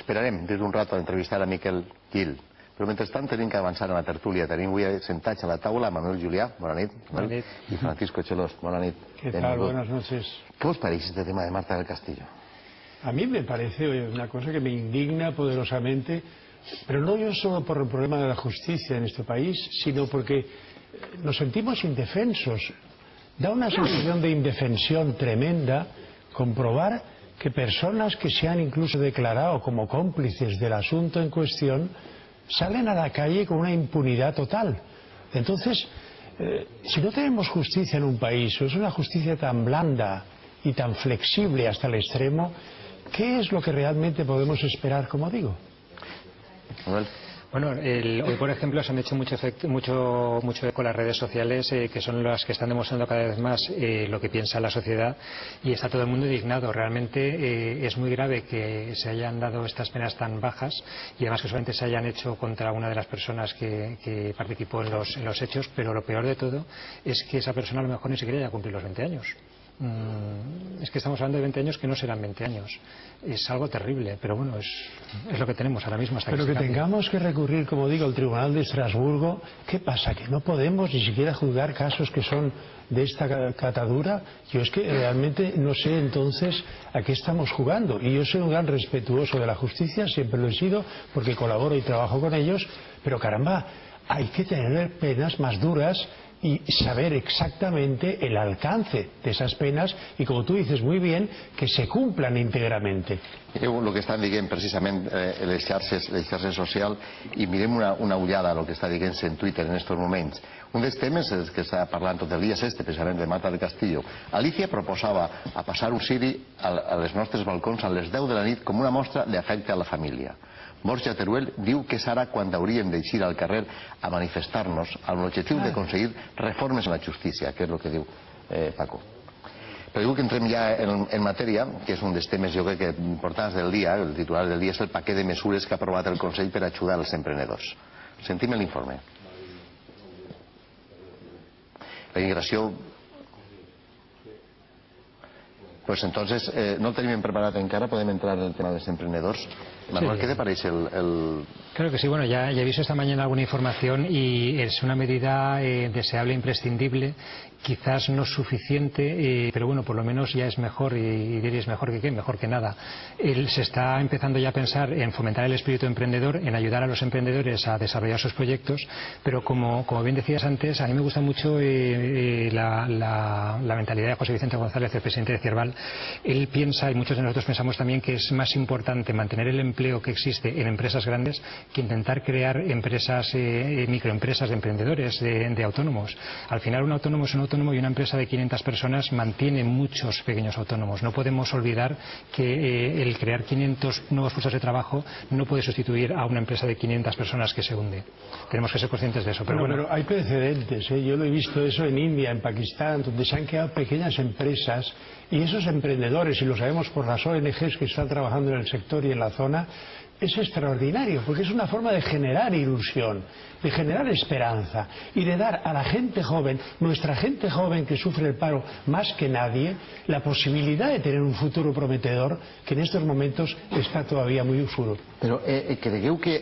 Esperarem des d'un rato a entrevistar a Miquel Gil. Però mentrestant tenim que avançar en la tertúlia. Tenim avui sentats a la taula Manuel Julià, bona nit, i Francisco Chelós, bona nit. ¿Qué tal? Buenas noches. ¿Qué os parece este tema de Marta del Castillo? A mí me parece una cosa que me indigna poderosamente, pero no yo solo por el problema de la justicia en este país, sino porque nos sentimos indefensos. Da una sensación de indefensión tremenda comprobar que personas que se han incluso declarado como cómplices del asunto en cuestión salen a la calle con una impunidad total. Entonces, si no tenemos justicia en un país, o es una justicia tan blanda y tan flexible hasta el extremo, ¿qué es lo que realmente podemos esperar, como digo? Bueno, hoy por ejemplo se han hecho mucho eco las redes sociales, que son las que están demostrando cada vez más lo que piensa la sociedad, y está todo el mundo indignado. Realmente es muy grave que se hayan dado estas penas tan bajas, y además que solamente se hayan hecho contra una de las personas que participó en los hechos, pero lo peor de todo es que esa persona a lo mejor ni siquiera haya cumplido los 20 años. Es que estamos hablando de 20 años que no serán 20 años. Es algo terrible, pero bueno, es lo que tenemos ahora mismo. Pero que tengamos que recurrir, como digo, al Tribunal de Estrasburgo, ¿qué pasa? ¿Que no podemos ni siquiera juzgar casos que son de esta catadura? Yo es que realmente no sé entonces a qué estamos jugando. Y yo soy un gran respetuoso de la justicia, siempre lo he sido, porque colaboro y trabajo con ellos, pero caramba, hay que tener penas más duras y saber exactamente el alcance de esas penas y, como tú dices muy bien, que se cumplan íntegramente. Mireu el que estan dient precisament les xarxes socials i mirem una ullada a el que està dient en Twitter en aquests moments. Un dels temes que està parlant tot el dia és precisament de Marta del Castillo. Alicia proposava a passar un ciri a les nostres balcons a les 10 de la nit com una mostra d'afecte a la família. Borja Teruel diu que és ara quan hauríem d'eixir al carrer a manifestar-nos amb l'objectiu d'aconseguir reformes en la justícia, que és el que diu Paco. Però diu que entrem ja en matèria, que és un dels temes jo crec que importants del dia, el titular del dia és el paquet de mesures que ha aprovat el Consell per ajudar els emprenedors. Sentim l'informe. La immigració... Pues entonces, no el tenim preparat encara, podem entrar en el tema dels emprenedors. Manuel, ¿qué te parece el...? Claro que sí, bueno, ya he visto esta mañana alguna información y es una medida deseable e imprescindible, quizás no suficiente, pero bueno, por lo menos ya es mejor, y diréis mejor que qué, mejor que nada. Se está empezando ya a pensar en fomentar el espíritu emprendedor, en ayudar a los emprendedores a desarrollar sus proyectos, pero como bien decías antes, a mí me gusta mucho la mentalidad de José Vicente González, el presidente de Cierval. Él piensa, y muchos de nosotros pensamos también, que es más importante mantener el empleo que existe en empresas grandes que intentar crear empresas, microempresas de emprendedores, de autónomos. Al final un autónomo es un autónomo y una empresa de 500 personas mantiene muchos pequeños autónomos. No podemos olvidar que el crear 500 nuevos puestos de trabajo no puede sustituir a una empresa de 500 personas que se hunde. Tenemos que ser conscientes de eso. Pero hay precedentes, yo lo he visto eso en India, en Pakistán, donde se han quedado pequeñas empresas, y esos emprendedores, y lo sabemos por las ONGs que están trabajando en el sector y en la zona, es extraordinario, porque es una forma de generar ilusión, de generar esperanza y de dar a la gente joven, nuestra gente joven que sufre el paro más que nadie, la posibilidad de tener un futuro prometedor que en estos momentos está todavía muy oscuro. Però cregueu que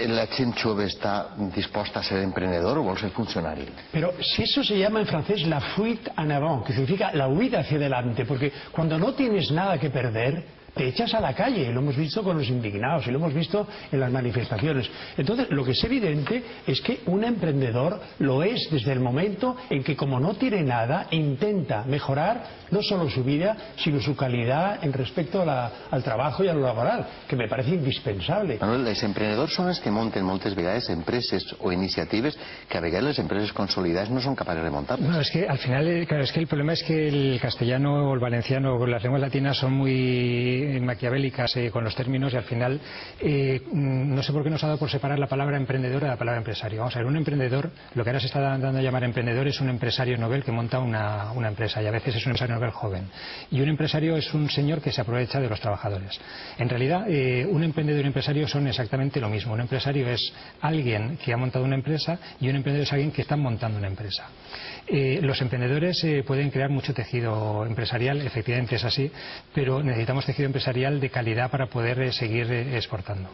la gent jove està disposta a ser emprenedor o vol ser funcionari? Pero si eso se llama en francés la fuite en avant, que significa la huida hacia adelante, porque cuando no tienes nada que perder, te echas a la calle, y lo hemos visto con los indignados y lo hemos visto en las manifestaciones. Entonces, lo que es evidente es que un emprendedor lo es desde el momento en que, como no tiene nada, intenta mejorar no solo su vida, sino su calidad en respecto al trabajo y a lo laboral, que me parece indispensable. Manuel, els emprenedors són els que munten moltes vegades empreses o iniciatives que a vegades les empreses consolidades no són capaces de montar. No, es que al final, claro, es que el problema es que el castellano o el valenciano o las lenguas latinas son muy maquiavélicas con los términos, y al final no sé por qué nos ha dado por separar la palabra emprendedor de la palabra empresario. Vamos a ver, un emprendedor, lo que ahora se está dando a llamar emprendedor, es un empresario novel que monta una empresa, y a veces es un empresario novel joven. Y un empresario es un señor que se aprovecha de los trabajadores. En realidad, un emprendedor y un empresario son exactamente lo mismo. Un empresario es alguien que ha montado una empresa, y un emprendedor es alguien que está montando una empresa. Los emprendedores pueden crear mucho tejido empresarial, efectivamente es así, pero necesitamos tejido empresarial de calidad para poder seguir exportando.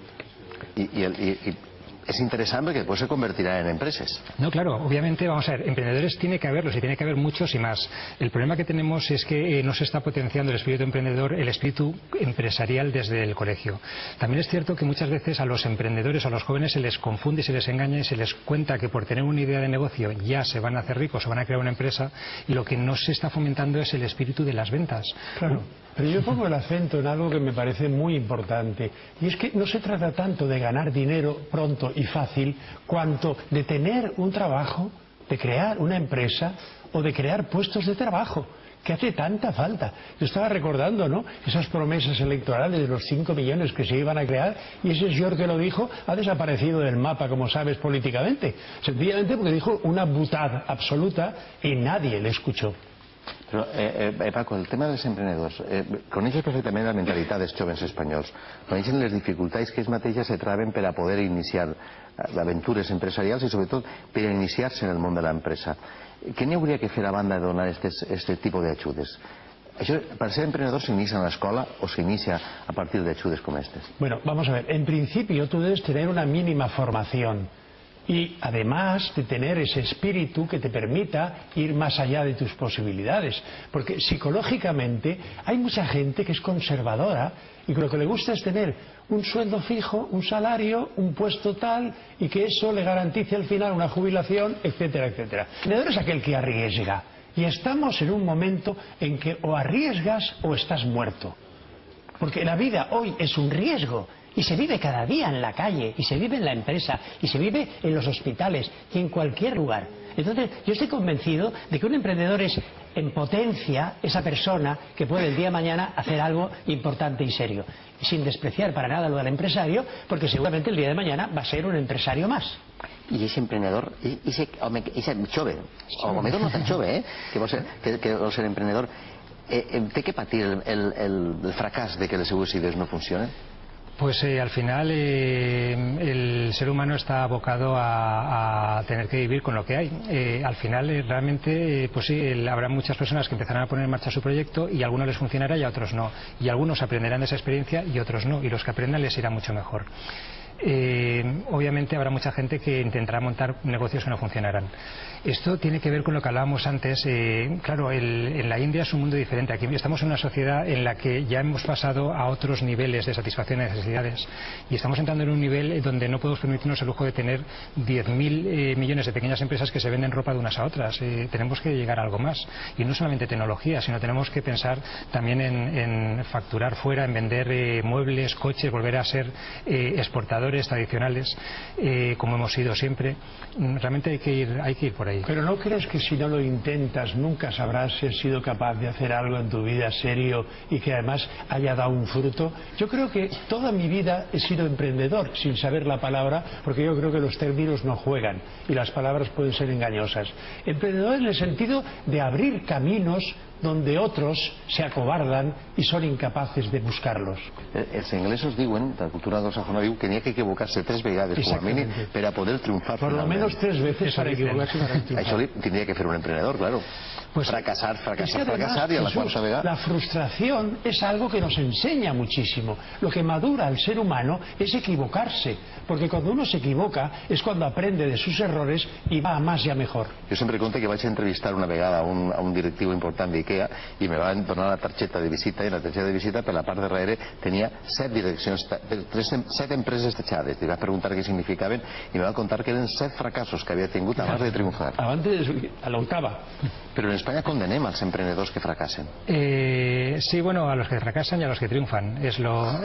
Es interesante que después se convertirá en empresas. No, claro, obviamente, vamos a ver, emprendedores tiene que haberlos y tiene que haber muchos y más. El problema que tenemos es que no se está potenciando el espíritu emprendedor, el espíritu empresarial desde el colegio. También es cierto que muchas veces a los emprendedores, a los jóvenes, se les confunde, se les engaña y se les cuenta que por tener una idea de negocio ya se van a hacer ricos o van a crear una empresa, y lo que no se está fomentando es el espíritu de las ventas. Claro. Pero yo pongo el acento en algo que me parece muy importante, y es que no se trata tanto de ganar dinero pronto y fácil, cuanto de tener un trabajo, de crear una empresa o de crear puestos de trabajo, que hace tanta falta. Yo estaba recordando, ¿no?, esas promesas electorales de los 5 millones que se iban a crear, y ese señor que lo dijo ha desaparecido del mapa, como sabes, políticamente, sencillamente porque dijo una butada absoluta y nadie le escuchó. Però, Paco, el tema dels emprenedors, coneixes perfectament la mentalitat dels joves espanyols, coneixen les dificultats que ells mateixes se troben per a poder iniciar aventures empresarials i sobretot per a iniciar-se en el món de l'empresa. Què n'hi hauria que fer a banda de donar aquest tipus d'ajudes? Això, per ser emprenedor, s'inicia en l'escola o s'inicia a partir d'ajudes com aquestes? Bueno, vamos a ver, en principio tú debes tener una mínima formación. Y además de tener ese espíritu que te permita ir más allá de tus posibilidades. Porque psicológicamente hay mucha gente que es conservadora y que lo que le gusta es tener un sueldo fijo, un salario, un puesto tal, y que eso le garantice al final una jubilación, etcétera, etcétera. El emprendedor es aquel que arriesga. Y estamos en un momento en que o arriesgas o estás muerto. Porque la vida hoy es un riesgo. Y se vive cada día en la calle, y se vive en la empresa, y se vive en los hospitales, y en cualquier lugar. Entonces, yo estoy convencido de que un emprendedor es, en potencia, esa persona que puede el día de mañana hacer algo importante y serio. Sin despreciar para nada lo del empresario, porque seguramente el día de mañana va a ser un empresario más. I aquest emprenedor, aquest jove, o a no tan jove, que vol ser emprenedor, té que patir el fracàs de que les seues idees no funcionen? Pues al final el ser humano está abocado a tener que vivir con lo que hay. Al final realmente, pues sí, habrá muchas personas que empezarán a poner en marcha su proyecto y a algunos les funcionará y a otros no. Y algunos aprenderán de esa experiencia y otros no. Y los que aprendan les irá mucho mejor. Obviamente habrá mucha gente que intentará montar negocios que no funcionarán. Esto tiene que ver con lo que hablábamos antes. Claro, en la India es un mundo diferente. Aquí estamos en una sociedad en la que ya hemos pasado a otros niveles de satisfacción de necesidades y estamos entrando en un nivel donde no podemos permitirnos el lujo de tener 10.000 millones de pequeñas empresas que se venden ropa de unas a otras. Tenemos que llegar a algo más, y no solamente tecnología, sino tenemos que pensar también en facturar fuera, en vender muebles, coches, volver a ser exportadores tradicionales, como hemos sido siempre. Realmente hay que ir por ahí. Pero ¿no crees que si no lo intentas nunca sabrás si has sido capaz de hacer algo en tu vida serio y que además haya dado un fruto? Yo creo que toda mi vida he sido emprendedor sin saber la palabra, porque yo creo que los términos no juegan y las palabras pueden ser engañosas. Emprendedor en el sentido de abrir caminos donde otros se acobardan y son incapaces de buscarlos. Els inglesos diuen, la cultura anglosajona diu que n'hi ha que equivocar-se 3 vegades com a mínim per a poder triomfar. Por lo menos 3 veces para equivocarse para triunfar. Això tindria que fer un emprenedor, claro. Pues, fracasar y a la cuarta vez. La frustración es algo que nos enseña muchísimo. Lo que madura al ser humano es equivocarse, porque cuando uno se equivoca es cuando aprende de sus errores y va a más y a mejor. Jo sempre conto que vaig entrevistar una vegada a un directiu important d'IKEA i me van donar la targeta de visita, i la targeta de visita per la part de darrere tenia 7 empreses tachades. Li vaig preguntar què significaven i me va contar que eren 7 fracassos que havia tingut abans de triomfar. A la octava. Pero en España condenem als emprenedors que fracasen. Sí, bueno, a los que fracasan y a los que triunfan. Es lo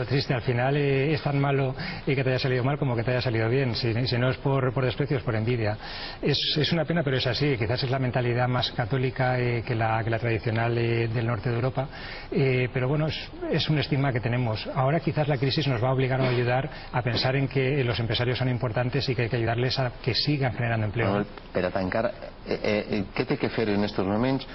triste. Al final es tan malo que te haya salido mal como que te haya salido bien. Si no es por desprecio, es por envidia. Es una pena, pero es así. Quizás es la mentalidad más católica que la tradicional del norte de Europa. Pero bueno, es un estigma que tenemos. Ahora quizás la crisis nos va a obligar a ayudar a pensar en que los empresarios son importantes y que hay que ayudarles a que sigan generando empleo. Per a tancar, què té que fer en aquests moments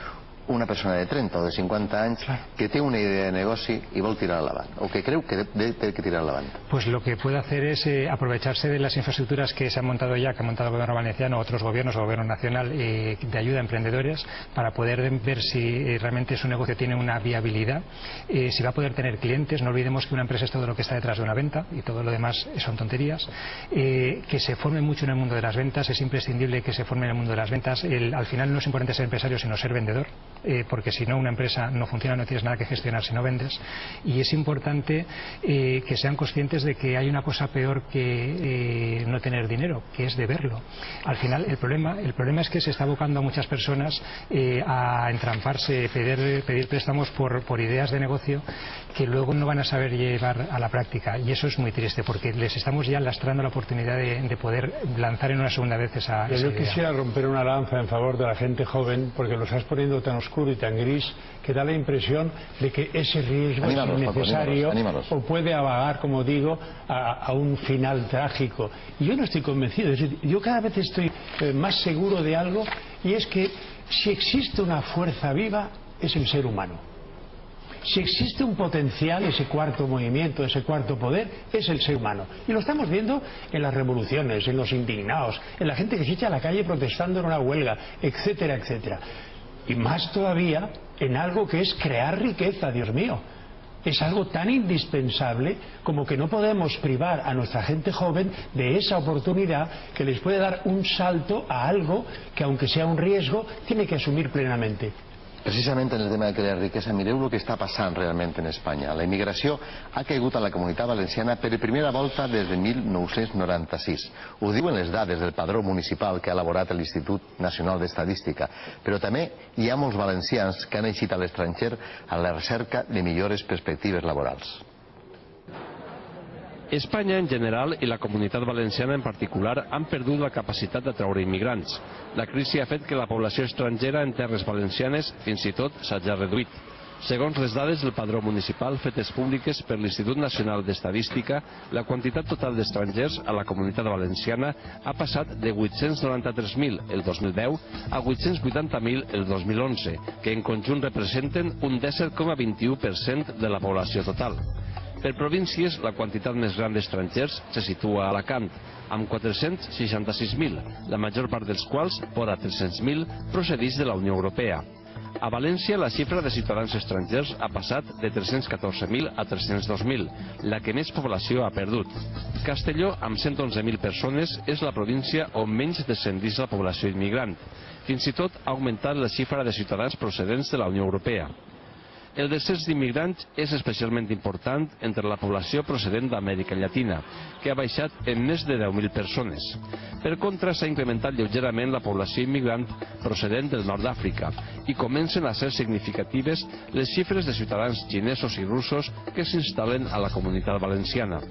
una persona de 30 o de 50 anys que té una idea de negoci i vol tirar endavant, o que creu que té que tirar endavant? Pues lo que puede hacer es aprovecharse de las infraestructuras que se han montado ya, que ha montado el gobierno valenciano, otros gobiernos, el gobierno nacional, de ayuda a emprendedores, para poder ver si realmente su negocio tiene una viabilidad, si va a poder tener clientes. No olvidemos que una empresa es todo lo que está detrás de una venta y todo lo demás son tonterías. Que se forme mucho en el mundo de las ventas, es imprescindible que se forme en el mundo de las ventas. Al final no es importante ser empresario sino ser vendedor, porque si no una empresa no funciona, no tienes nada que gestionar si no vendes. Y es importante que sean conscientes de que hay una cosa peor que no tener dinero, que es deberlo. Al final el problema es que se está abocando a muchas personas a entramparse, pedir préstamos por ideas de negocio que luego no van a saber llevar a la práctica, y eso es muy triste porque les estamos ya lastrando la oportunidad de poder lanzar en una segunda vez esa Yo idea. quisiera romper una lanza en favor de la gente joven, porque lo estás poniendo tan oscuro y tan gris que da la impresión de que ese riesgo es innecesario o puede avagar, como digo, a un final trágico. Y yo no estoy convencido. Es decir, yo cada vez estoy más seguro de algo, y es que si existe una fuerza viva es el ser humano. Si existe un potencial, ese cuarto movimiento, ese cuarto poder, es el ser humano. Y lo estamos viendo en las revoluciones, en los indignados, en la gente que se echa a la calle protestando en una huelga, etcétera, etcétera. Y más todavía en algo que es crear riqueza, Dios mío. Es algo tan indispensable como que no podemos privar a nuestra gente joven de esa oportunidad que les puede dar un salto a algo que, aunque sea un riesgo, tiene que asumir plenamente. Precisament en el tema de crear riquesa, mireu el que està passant realment en Espanya. La immigració ha caigut a la Comunitat Valenciana per primera volta des de 1996. Ho diuen les dades del padró municipal que ha elaborat l'Institut Nacional d'Estadística. Però també hi ha molts valencians que han eixit a l'estranger a la recerca de millores perspectives laborals. Espanya en general i la Comunitat Valenciana en particular han perdut la capacitat d'atraure immigrants. La crisi ha fet que la població estrangera en terres valencianes fins i tot s'hagi reduït. Segons les dades del padró municipal fetes públiques per l'Institut Nacional d'Estadística, la quantitat total d'estrangers a la Comunitat Valenciana ha passat de 893.000 el 2010 a 880.000 el 2011, que en conjunt representen un 10,21% de la població total. Per províncies, la quantitat més gran d'estrangers se situa a Alacant, amb 466.000, la major part dels quals, vora 300.000, procedeix de la Unió Europea. A València, la xifra de ciutadans estrangers ha passat de 314.000 a 302.000, la que més població ha perdut. Castelló, amb 111.000 persones, és la província on menys descendeix la població immigrant. Fins i tot ha augmentat la xifra de ciutadans procedents de la Unió Europea. El descens d'immigrants és especialment important entre la població procedent d'Amèrica Llatina, que ha baixat en més de 10.000 persones. Per contra, s'ha incrementat lleugerament la població immigrant procedent del nord d'Àfrica i comencen a ser significatives les xifres de ciutadans xinesos i russos que s'instal·len a la Comunitat Valenciana.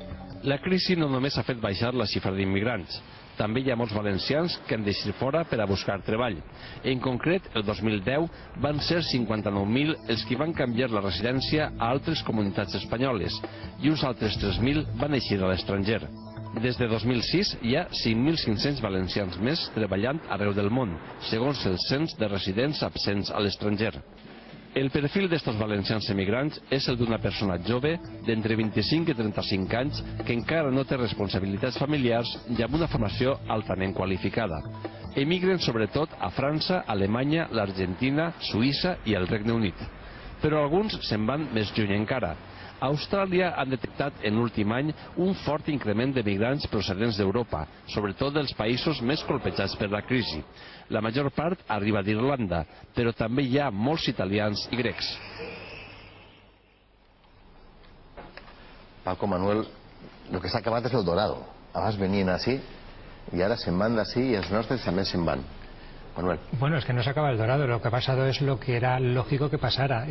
La crisi no només ha fet baixar la xifra d'immigrants, també hi ha molts valencians que han d'eixir fora per a buscar treball. En concret, el 2010 van ser 59.000 els que van canviar la residència a altres comunitats espanyoles i uns altres 3.000 van eixir a l'estranger. Des de 2006 hi ha 5.500 valencians més treballant arreu del món, segons el cens de residents absents a l'estranger. El perfil d'estos valencians emigrants és el d'una persona jove d'entre 25 i 35 anys que encara no té responsabilitats familiars i amb una formació altament qualificada. Emigren sobretot a França, Alemanya, l'Argentina, Suïssa i el Regne Unit. Però alguns se'n van més lluny encara. A Austràlia han detectat en l'últim any un fort increment de migrants procedents d'Europa, sobretot dels països més colpejats per la crisi. La major part arriba d'Irlanda, però també hi ha molts italians i grecs. Paco, Manuel, lo que s'ha acabat és el dorado. Abans venien així i ara se'n van d'ací i els nostres també se'n van. Manuel. Bueno, es que no se acaba el dorado. Lo que ha pasado es lo que era lógico que pasara.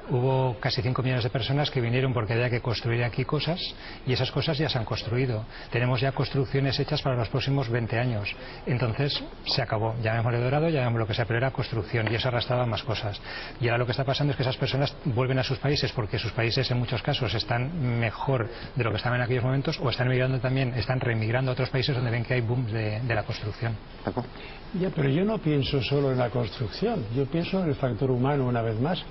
Hubo casi 5 millones de personas que vinieron porque había que construir aquí cosas y esas cosas ya se han construido. Tenemos ya construcciones hechas para los próximos 20 años. Entonces se acabó. Llamémosle dorado, llamémosle lo que sea, pero era construcción y eso arrastraba más cosas. Y ahora lo que está pasando es que esas personas vuelven a sus países porque sus países en muchos casos están mejor de lo que estaban en aquellos momentos o están emigrando también, están reemigrando a otros países donde ven que hay boom de la construcción. Paco. Ya, pero yo no pienso solo en la construcción, yo pienso en el factor humano una vez más.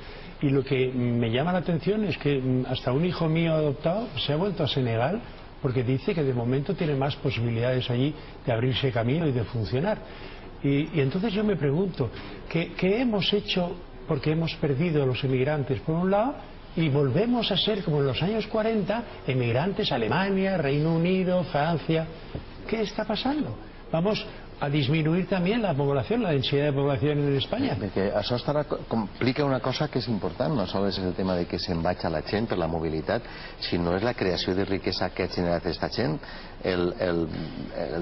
Y lo que me llama la atención es que hasta un hijo mío adoptado se ha vuelto a Senegal porque dice que de momento tiene más posibilidades allí de abrirse camino y de funcionar. Y entonces yo me pregunto, ¿qué hemos hecho porque hemos perdido a los emigrantes por un lado y volvemos a ser como en los años 40 emigrantes a Alemania, Reino Unido, Francia? ¿Qué está pasando? Vamos a disminuir también la población, la densidad de población en Espanya. Perquè això complica una cosa que és important, no sols és el tema de que se'n vaig a la gent per la mobilitat, sinó és la creació de riquesa que ha generat aquesta gent, el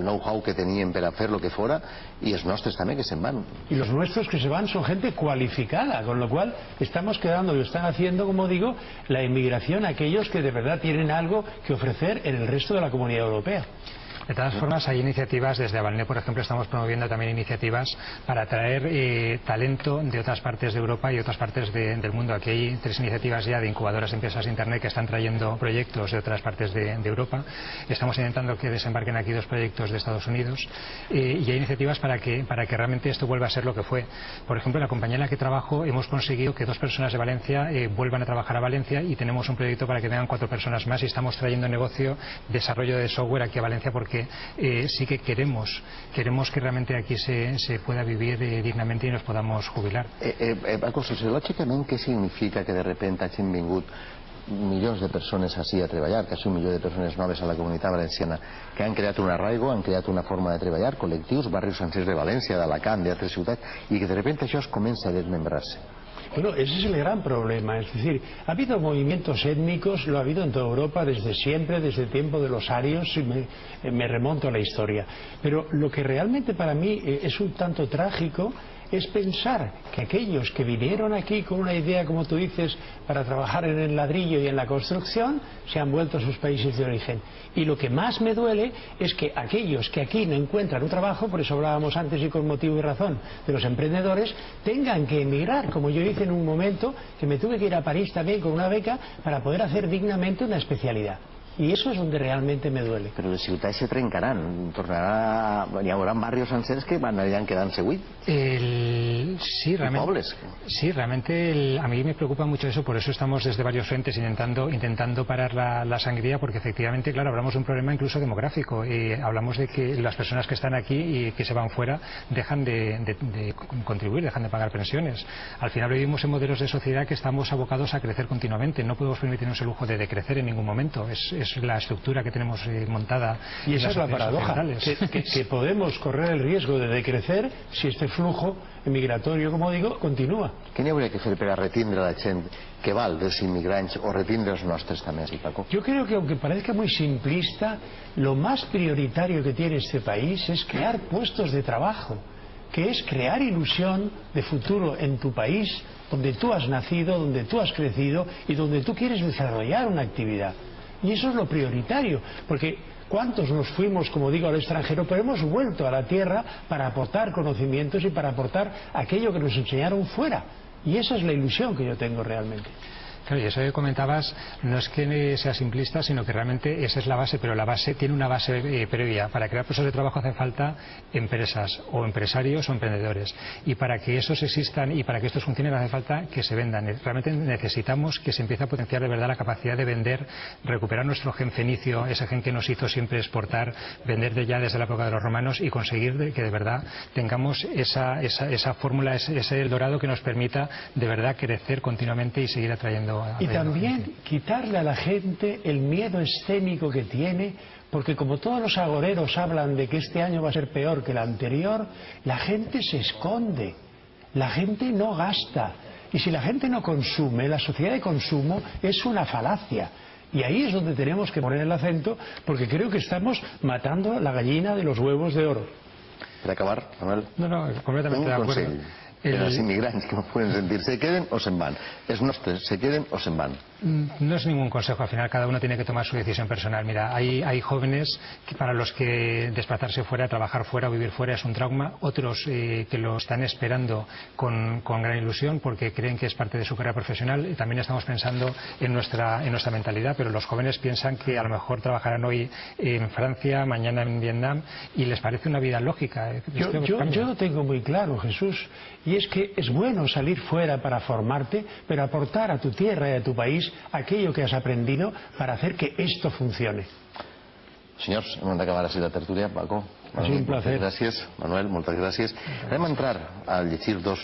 know-how que tenien per a fer lo que fora, i els nostres també que se'n van. Y los nuestros que se van son gente cualificada, con lo cual estamos quedando y están haciendo, como digo, la inmigración a aquellos que de verdad tienen algo que ofrecer en el resto de la Comunidad Europea. De todas formas, hay iniciativas, desde Avalné, por ejemplo, estamos promoviendo también iniciativas para atraer talento de otras partes de Europa y otras partes del mundo. Aquí hay 3 iniciativas ya de incubadoras de empresas de Internet que están trayendo proyectos de otras partes de Europa. Estamos intentando que desembarquen aquí 2 proyectos de Estados Unidos y hay iniciativas para que realmente esto vuelva a ser lo que fue. Por ejemplo, en la compañía en la que trabajo hemos conseguido que 2 personas de Valencia vuelvan a trabajar a Valencia y tenemos un proyecto para que vengan 4 personas más y estamos trayendo negocio, desarrollo de software aquí a Valencia porque sí que queremos que realmente aquí se pueda vivir dignamente y nos podamos jubilar. Paco, sociològicament, què significa que de repente hagin vingut milions de persones així a treballar, quasi 1 milió de persones noves a la Comunitat Valenciana, que han creat un arraigo, han creat una forma de treballar, col·lectius, barris sencers de València, d'Alacant, d'altres ciutats, i que de repente això es comença a desmembrar-se? Bueno, ese es el gran problema, es decir, ha habido movimientos étnicos, lo ha habido en toda Europa desde siempre, desde el tiempo de los arios, y me remonto a la historia. Pero lo que realmente para mí es un tanto trágico es pensar que aquellos que vinieron aquí con una idea, como tú dices, para trabajar en el ladrillo y en la construcción, se han vuelto a sus países de origen. Y lo que más me duele es que aquellos que aquí no encuentran un trabajo, por eso hablábamos antes y con motivo y razón de los emprendedores, tengan que emigrar, como yo hice en un momento, que me tuve que ir a París también con una beca para poder hacer dignamente una especialidad. Y eso es donde realmente me duele. Però les ciutats se trencaran, hi haurà barrios sencers que aniran quedant-se buits. Sí, realmente a mí me preocupa mucho eso, por eso estamos desde varios frentes intentando parar la sangría, porque efectivamente, claro, hablamos de un problema incluso demográfico y hablamos de que las personas que están aquí y que se van fuera dejan de contribuir, dejan de pagar pensiones. Al final vivimos en modelos de sociedad que estamos abocados a crecer continuamente, no podemos permitirnos el lujo de decrecer en ningún momento, es la estructura que tenemos montada. Y esa es la paradoja, que podemos correr el riesgo de decrecer si este flujo migratorio, como digo, continúa. Què n'hi hauria que fer per a retindre la gent que val dels immigrants o retindre els nostres també, Paco? Yo creo que, aunque parezca muy simplista, lo más prioritario que tiene este país es crear puestos de trabajo, que es crear ilusión de futuro en tu país, donde tú has nacido, donde tú has crecido y donde tú quieres desarrollar una actividad. Y eso es lo prioritario, porque ¿cuántos nos fuimos, como digo, al extranjero, pero hemos vuelto a la tierra para aportar conocimientos y para aportar aquello que nos enseñaron fuera? Y esa es la ilusión que yo tengo realmente. Claro, y eso que comentabas no es que sea simplista, sino que realmente esa es la base, pero la base tiene una base previa. Para crear puestos de trabajo hace falta empresas, o empresarios o emprendedores. Y para que esos existan y para que estos funcionen hace falta que se vendan. Realmente necesitamos que se empiece a potenciar de verdad la capacidad de vender, recuperar nuestro gen fenicio, ese gen que nos hizo siempre exportar, vender desde la época de los romanos y conseguir que de verdad tengamos esa fórmula, ese Eldorado que nos permita de verdad crecer continuamente y seguir atrayendo. Y también quitarle a la gente el miedo escénico que tiene, porque como todos los agoreros hablan de que este año va a ser peor que el anterior, la gente se esconde, la gente no gasta. Y si la gente no consume, la sociedad de consumo es una falacia. Y ahí es donde tenemos que poner el acento, porque creo que estamos matando la gallina de los huevos de oro. Per acabar, Manuel. No, completamente de acuerdo. Els immigrants que pueden sentir, ¿se queden o se'n van? Els nostres, ¿se queden o se'n van? No es ningún consejo, al final cada uno tiene que tomar su decisión personal. Mira, hay jóvenes para los que desplazarse fuera, trabajar fuera o vivir fuera es un trauma, otros que lo están esperando con gran ilusión porque creen que es parte de su carrera profesional. También estamos pensando en nuestra mentalidad, pero los jóvenes piensan que a lo mejor trabajarán hoy en Francia, mañana en Vietnam y les parece una vida lógica. Yo lo tengo muy claro, Jesús, y es que es bueno salir fuera para formarte, pero aportar a tu tierra y a tu país aquello que has aprendido para hacer que esto funcione. Senyors, hem d'acabar així la tertúlia. Paco, un placer. moltes gràcies. Manuel, moltes gràcies. Anem a entrar a llegir dos